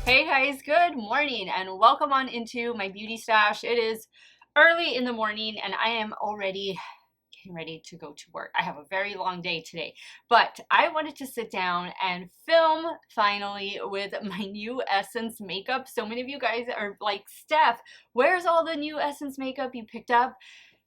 Hey guys, good morning and welcome on into my beauty stash. It is early in the morning and I am already getting ready to go to work. I have a very long day today, but I wanted to sit down and film finally with my new Essence makeup. So many of you guys are like, Steph, where's all the new Essence makeup you picked up?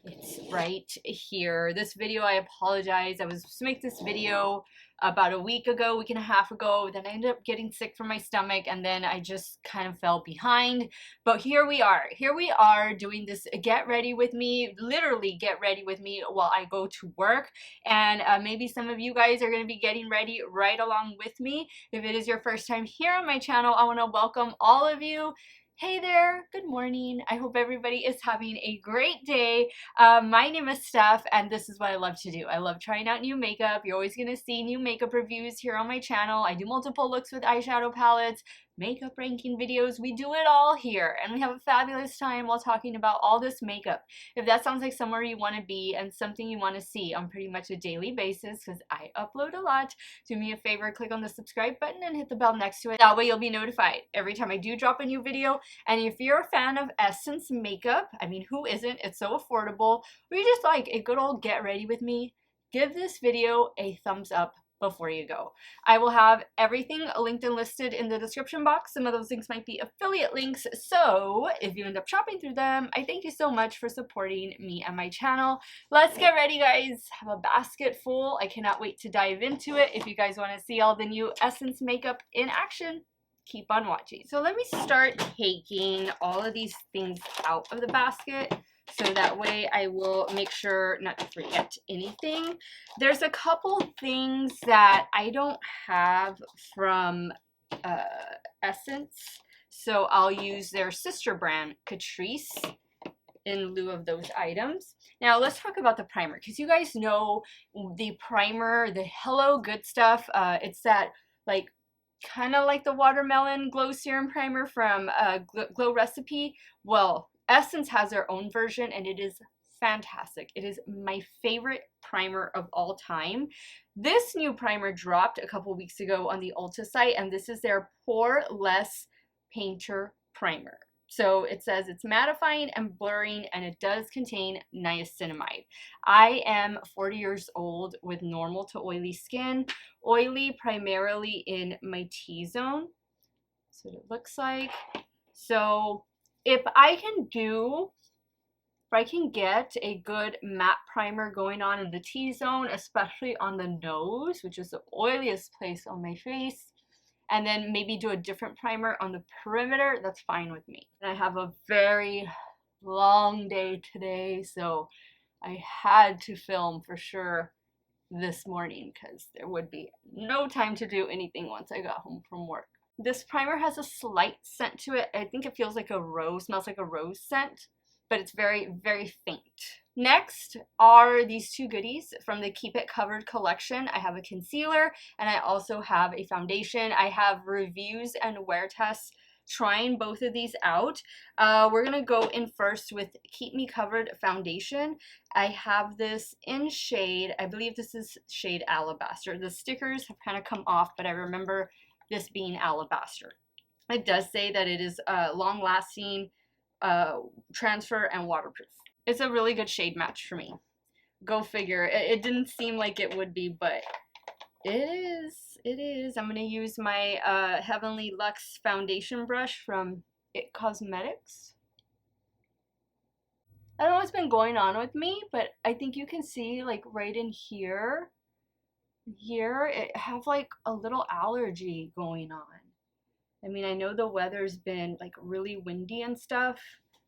It's right here. This video, I apologize. I was supposed to make this video about a week and a half ago. Then I ended up getting sick from my stomach and then I just kind of fell behind. But here we are. Here we are doing this get ready with me, literally get ready with me while I go to work. And maybe some of you guys are going to be getting ready right along with me. If it is your first time here on my channel, I want to welcome all of you. Hey there, good morning. I hope everybody is having a great day. My name is Steph and this is what I love to do. I love trying out new makeup. You're always going to see new makeup reviews here on my channel. I do multiple looks with eyeshadow palettes, makeup ranking videos. We do it all here and we have a fabulous time while talking about all this makeup. If that sounds like somewhere you want to be and something you want to see on pretty much a daily basis, because I upload a lot, do me a favor, click on the subscribe button and hit the bell next to it. That way you'll be notified every time I do drop a new video. And if you're a fan of Essence makeup, I mean, who isn't? It's so affordable. Or you just like a good old get ready with me, give this video a thumbs up before you go. I will have everything linked and listed in the description box. Some of those links might be affiliate links, so if you end up shopping through them, I thank you so much for supporting me and my channel. Let's get ready, guys. I have a basket full. I cannot wait to dive into it. If you guys want to see all the new Essence makeup in action, keep on watching. So let me start taking all of these things out of the basket so that way I will make sure not to forget anything. There's a couple things that I don't have from Essence, so I'll use their sister brand, Catrice, in lieu of those items. Now let's talk about the primer, because you guys know the primer, the Hello Good Stuff. It's that like kind of like the watermelon glow serum primer from Glow Recipe. Well, Essence has their own version and it is fantastic. It is my favorite primer of all time. This new primer dropped a couple weeks ago on the Ulta site and this is their Pore Less Painter Primer. So it says it's mattifying and blurring and it does contain niacinamide. I am 40 years old with normal to oily skin. Oily primarily in my T-zone. That's what it looks like. So if I can get a good matte primer going on in the T-zone, especially on the nose, which is the oiliest place on my face, and then maybe do a different primer on the perimeter, that's fine with me. And I have a very long day today, so I had to film for sure this morning because there would be no time to do anything once I got home from work. This primer has a slight scent to it. I think it feels like a rose, smells like a rose scent, but it's very, very faint. Next are these two goodies from the Keep It Covered collection. I have a concealer and I also have a foundation. I have reviews and wear tests trying both of these out. We're gonna go in first with Keep Me Covered foundation. I have this in shade, I believe this is shade Alabaster. The stickers have kind of come off, but I remember this being Alabaster. It does say that it is long lasting, transfer and waterproof. It's a really good shade match for me. Go figure. It didn't seem like it would be, but it is. It is. I'm going to use my Heavenly Luxe foundation brush from It Cosmetics. I don't know what's been going on with me, but I think you can see like right in here, it have like a little allergy going on. I mean, I know the weather's been like really windy and stuff.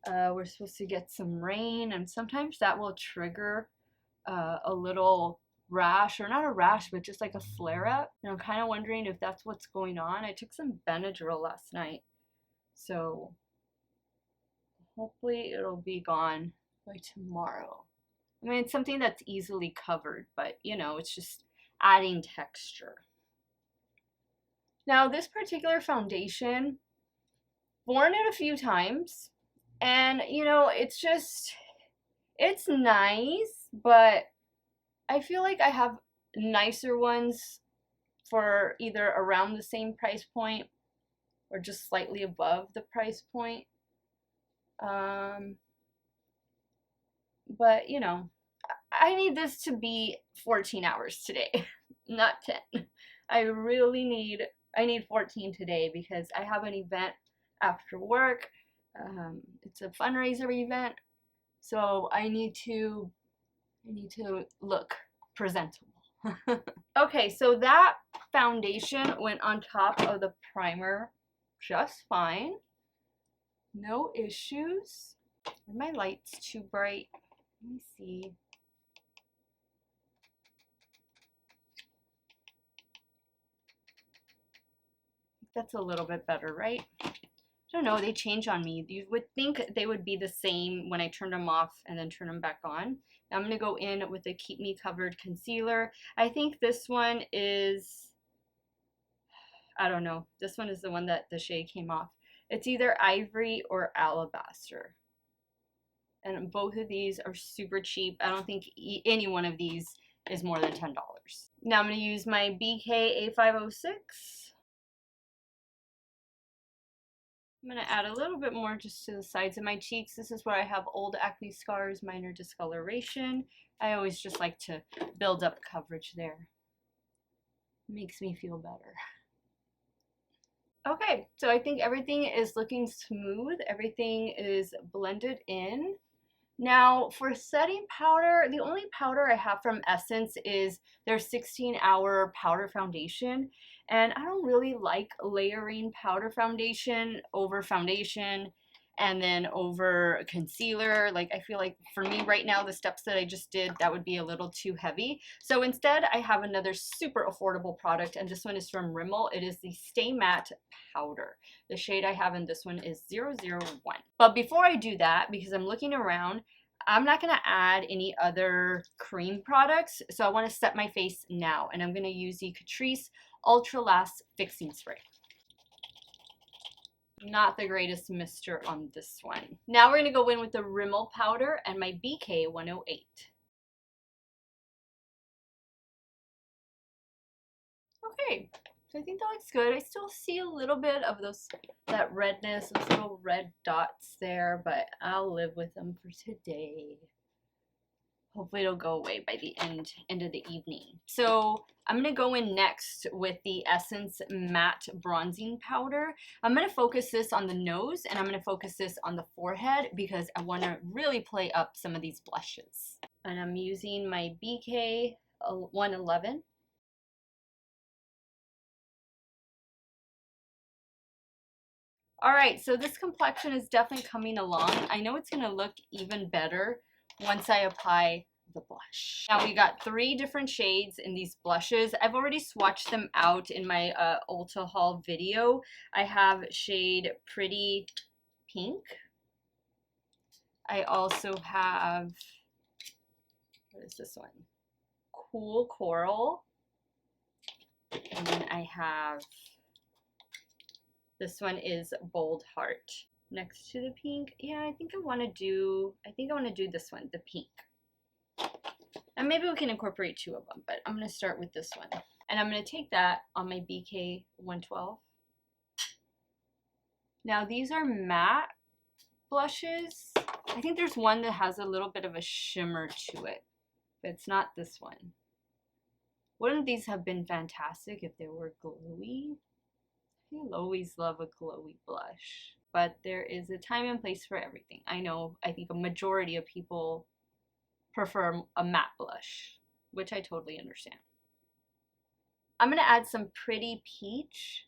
We're supposed to get some rain and sometimes that will trigger a little rash, or not a rash, but just like a flare-up. And I'm kind of wondering if that's what's going on. I took some Benadryl last night, so hopefully it'll be gone by tomorrow. I mean, it's something that's easily covered, but you know, it's just adding texture. Now, this particular foundation, worn it a few times, and you know, it's nice, but I feel like I have nicer ones for either around the same price point or just slightly above the price point. But you know, I need this to be 14 hours today, not 10. I need 14 today because I have an event after work. It's a fundraiser event, so I need to look presentable. Okay, so that foundation went on top of the primer just fine. No issues. Are my lights too bright? Let me see. That's a little bit better, right? I don't know, they change on me. You would think they would be the same when I turn them off and then turn them back on. Now I'm going to go in with the Keep Me Covered concealer. I think this one is, I don't know, this one is the one that the shade came off. It's either Ivory or Alabaster. And both of these are super cheap. I don't think any one of these is more than $10. Now I'm going to use my BK A506. I'm going to add a little bit more just to the sides of my cheeks. This is where I have old acne scars, minor discoloration. I always just like to build up coverage there. Makes me feel better. Okay, so I think everything is looking smooth. Everything is blended in. Now for setting powder, the only powder I have from Essence is their 16-hour powder foundation. And I don't really like layering powder foundation over foundation and then over concealer. Like, I feel like for me right now, the steps that I just did, that would be a little too heavy. So instead, I have another super affordable product, and this one is from Rimmel. It is the Stay Matte Powder. The shade I have in this one is 001. But before I do that, because I'm looking around, I'm not going to add any other cream products, so I want to set my face now, and I'm going to use the Catrice Ultra Last Fixing Spray. Not the greatest mister on this one. Now we're going to go in with the Rimmel powder and my BK 108. Okay, so I think that looks good. I still see a little bit of that redness, those little red dots there, but I'll live with them for today. Hopefully it'll go away by the end of the evening. So I'm going to go in next with the Essence Matte Bronzing Powder. I'm going to focus this on the nose, and I'm going to focus this on the forehead because I want to really play up some of these blushes. And I'm using my BK 111. Alright, so this complexion is definitely coming along. I know it's going to look even better once I apply the blush. Now we got 3 different shades in these blushes. I've already swatched them out in my Ulta haul video. I have shade Pretty Pink. I also have, what is this one? Cool Coral. And then I have, this one is Bold Heart. Next to the pink, yeah, I think I want to do this one, the pink. And maybe we can incorporate 2 of them, but I'm going to start with this one. And I'm going to take that on my BK 112. Now these are matte blushes. I think there's one that has a little bit of a shimmer to it, but it's not this one. Wouldn't these have been fantastic if they were glowy? You'll always love a glowy blush, but there is a time and place for everything. I know, I think a majority of people prefer a matte blush, which I totally understand. I'm going to add some Pretty Peach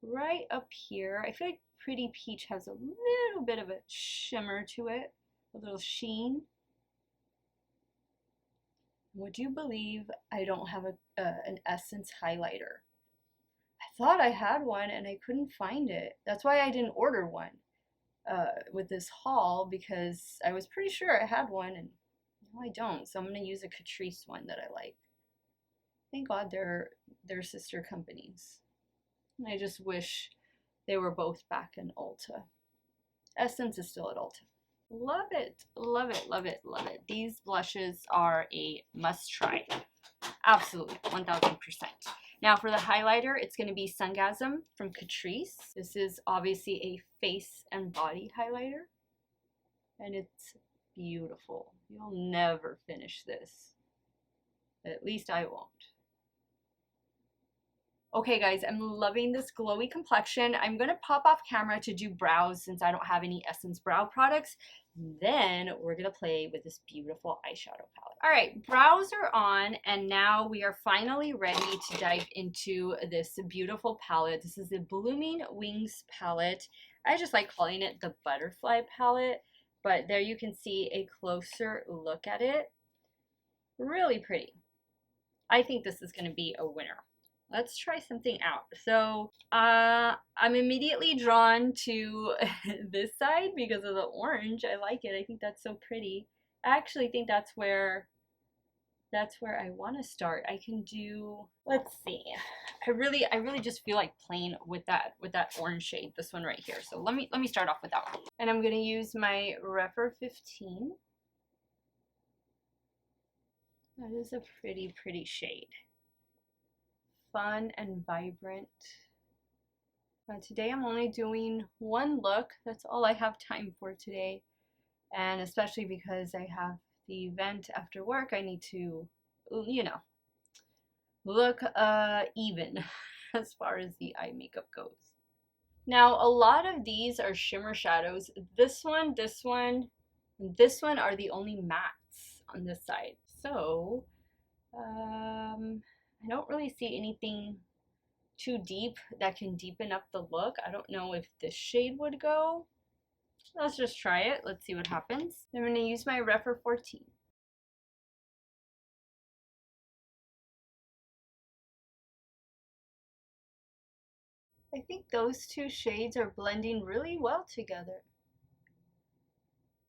right up here. I feel like Pretty Peach has a little bit of a shimmer to it, a little sheen. Would you believe I don't have an Essence highlighter? I thought I had one and I couldn't find it. That's why I didn't order one with this haul, because I was pretty sure I had one and no, I don't. So I'm going to use a Catrice one that I like. Thank God they're sister companies. And I just wish they were both back in Ulta. Essence is still at Ulta. Love it, love it, love it, love it. These blushes are a must try. Absolutely, 1000%. Now for the highlighter, it's going to be Sungasm from Catrice. This is obviously a face and body highlighter, and it's beautiful. You'll never finish this. At least I won't. Okay guys, I'm loving this glowy complexion. I'm going to pop off camera to do brows since I don't have any Essence brow products. Then we're going to play with this beautiful eyeshadow palette. All right, brows are on, and now we are finally ready to dive into this beautiful palette. This is the Blooming Wings palette. I just like calling it the Butterfly palette, but there you can see a closer look at it. Really pretty. I think this is going to be a winner. Let's try something out. So I'm immediately drawn to this side because of the orange. I like it. I think that's so pretty. I actually think that's where I want to start. I can do, let's see. I really just feel like playing with that orange shade, this one right here. So let me start off with that one. And I'm going to use my Rephr 15. That is a pretty shade. Fun and vibrant. Today I'm only doing one look. That's all I have time for today, and especially because I have the event after work, I need to, you know, look even as far as the eye makeup goes. Now a lot of these are shimmer shadows. This one, and this one are the only mattes on this side. So I don't really see anything too deep that can deepen up the look. I don't know if this shade would go. Let's just try it. Let's see what happens. I'm going to use my Rephr 14. I think those two shades are blending really well together.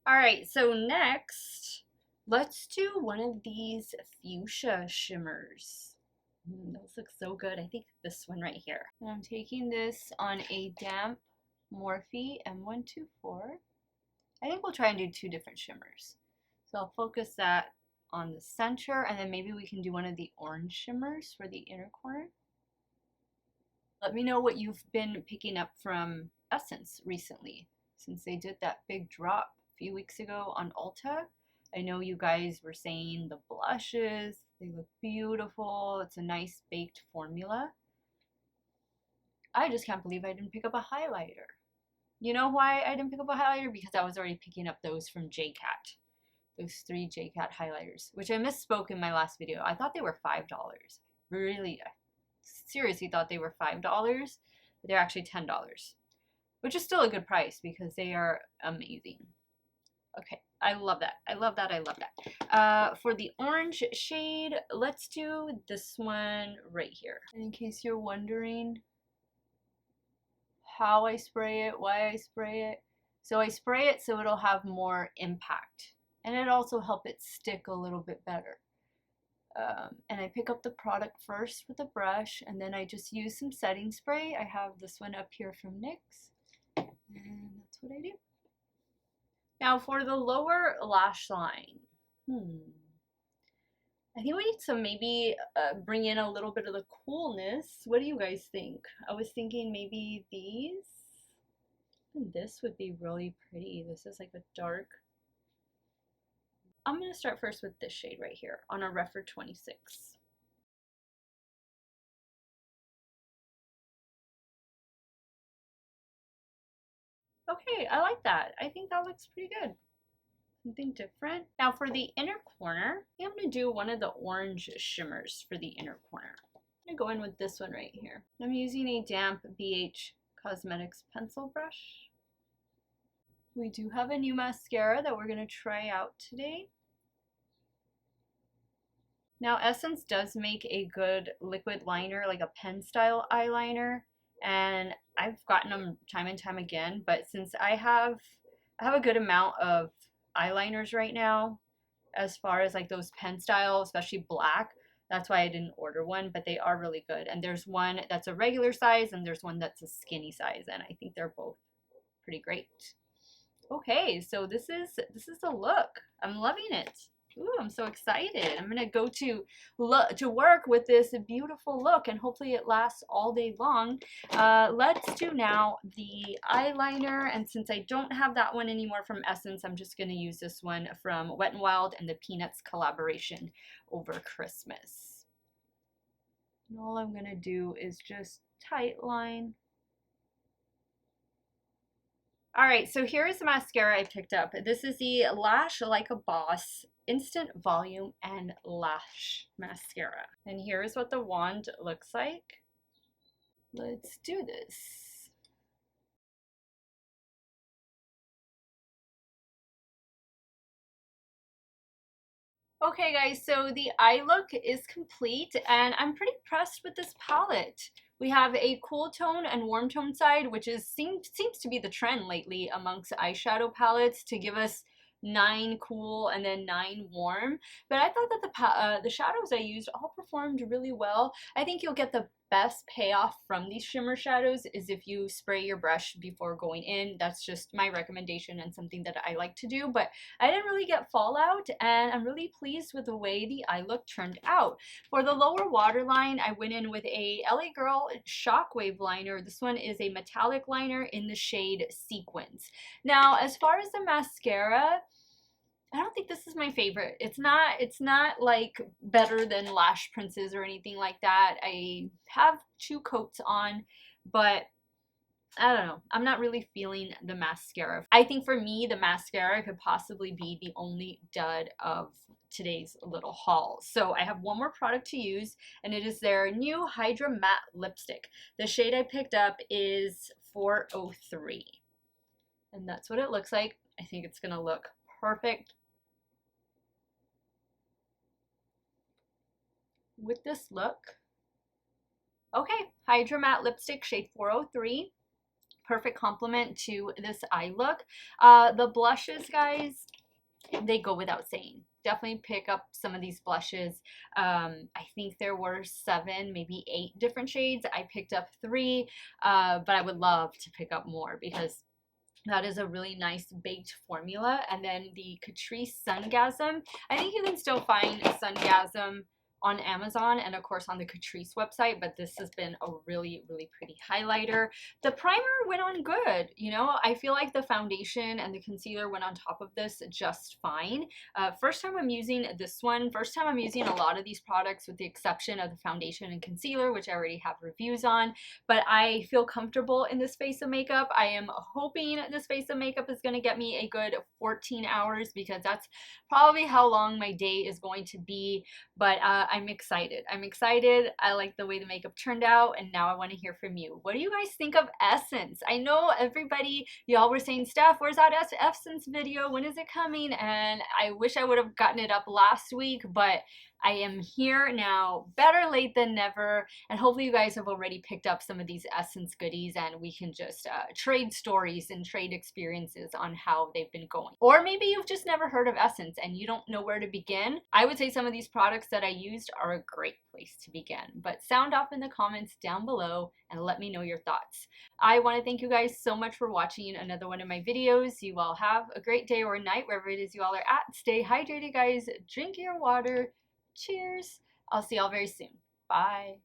Alright, so next, let's do one of these fuchsia shimmers. Those look so good. I think this one right here. And I'm taking this on a damp Morphe M124. I think we'll try and do two different shimmers. So I'll focus that on the center, and then maybe we can do one of the orange shimmers for the inner corner. Let me know what you've been picking up from Essence recently, since they did that big drop a few weeks ago on Ulta. I know you guys were saying the blushes, they look beautiful. It's a nice baked formula. I just can't believe I didn't pick up a highlighter. You know why I didn't pick up a highlighter? Because I was already picking up those from JCat. Those 3 JCat highlighters, which I misspoke in my last video. I thought they were $5. Really, I seriously thought they were $5, but they're actually $10. Which is still a good price because they are amazing. Okay, I love that. I love that. I love that. For the orange shade, let's do this one right here. And in case you're wondering how I spray it, why I spray it. So I spray it so it'll have more impact. And it also helps it stick a little bit better. And I pick up the product first with a brush, and then I just use some setting spray. I have this one up here from NYX. And that's what I do. Now for the lower lash line, I think we need to maybe bring in a little bit of the coolness. What do you guys think? I was thinking maybe these. And this would be really pretty. This is like a dark. I'm going to start first with this shade right here on a Rephr 26. Okay, I like that. I think that looks pretty good. Something different. Now for the inner corner, I'm going to do one of the orange shimmers for the inner corner. I'm going to go in with this one right here. I'm using a damp BH Cosmetics pencil brush. We do have a new mascara that we're going to try out today. Now Essence does make a good liquid liner, like a pen style eyeliner, and I've gotten them time and time again, but since I have a good amount of eyeliners right now, as far as like those pen style, especially black, that's why I didn't order one, but they are really good. And there's one that's a regular size and there's one that's a skinny size, and I think they're both pretty great. Okay, so this is the look. I'm loving it. Ooh, I'm so excited. I'm gonna go to work with this beautiful look, and hopefully it lasts all day long. Let's do now the eyeliner, and since I don't have that one anymore from Essence, I'm just gonna use this one from Wet n Wild and the Peanuts collaboration over Christmas. And all I'm gonna do is just tight line. All right, so here's the mascara I picked up. This is the Lash Like a Boss Instant Volume and Lash Mascara. And here's what the wand looks like. Let's do this. Okay guys, so the eye look is complete and I'm pretty impressed with this palette. We have a cool tone and warm tone side, which seems to be the trend lately amongst eyeshadow palettes, to give us 9 cool and then 9 warm. But I thought that the shadows I used all performed really well. I think you'll get the best payoff from these shimmer shadows is if you spray your brush before going in. That's just my recommendation and something that I like to do, but I didn't really get fallout and I'm really pleased with the way the eye look turned out. For the lower waterline, I went in with a LA Girl Shockwave liner. This one is a metallic liner in the shade Sequins. Now, as far as the mascara, I don't think this is my favorite. It's not like better than Lash Princess or anything like that. I have 2 coats on, but I don't know. I'm not really feeling the mascara. I think for me, the mascara could possibly be the only dud of today's little haul. So I have one more product to use, and it is their new Hydra Matte Lipstick. The shade I picked up is 403. And that's what it looks like. I think it's gonna look perfect with this look. Okay, Hydra Matte Lipstick, shade 403. Perfect complement to this eye look. The blushes, guys, they go without saying. Definitely pick up some of these blushes. I think there were 7, maybe 8 different shades. I picked up 3, but I would love to pick up more because that is a really nice baked formula. And then the Catrice Sungasm. I think you can still find Sungasm on Amazon and of course on the Catrice website, but this has been a really pretty highlighter. The primer went on good, you know. I feel like the foundation and the concealer went on top of this just fine. First time I'm using this one, first time I'm using a lot of these products with the exception of the foundation and concealer, which I already have reviews on, but I feel comfortable in this face of makeup. I am hoping this face of makeup is going to get me a good 14 hours because that's probably how long my day is going to be, but I'm excited. I'm excited. I like the way the makeup turned out, and now I want to hear from you. What do you guys think of Essence? I know everybody, y'all were saying, Steph, where's that Essence video? When is it coming? And I wish I would have gotten it up last week, but I am here now, better late than never, and hopefully you guys have already picked up some of these Essence goodies and we can just trade stories and trade experiences on how they've been going. Or maybe you've just never heard of Essence and you don't know where to begin. I would say some of these products that I used are a great place to begin, but sound off in the comments down below and let me know your thoughts. I want to thank you guys so much for watching another one of my videos. You all have a great day or night wherever it is you all are at. Stay hydrated, guys. Drink your water. Cheers. I'll see y'all very soon. Bye.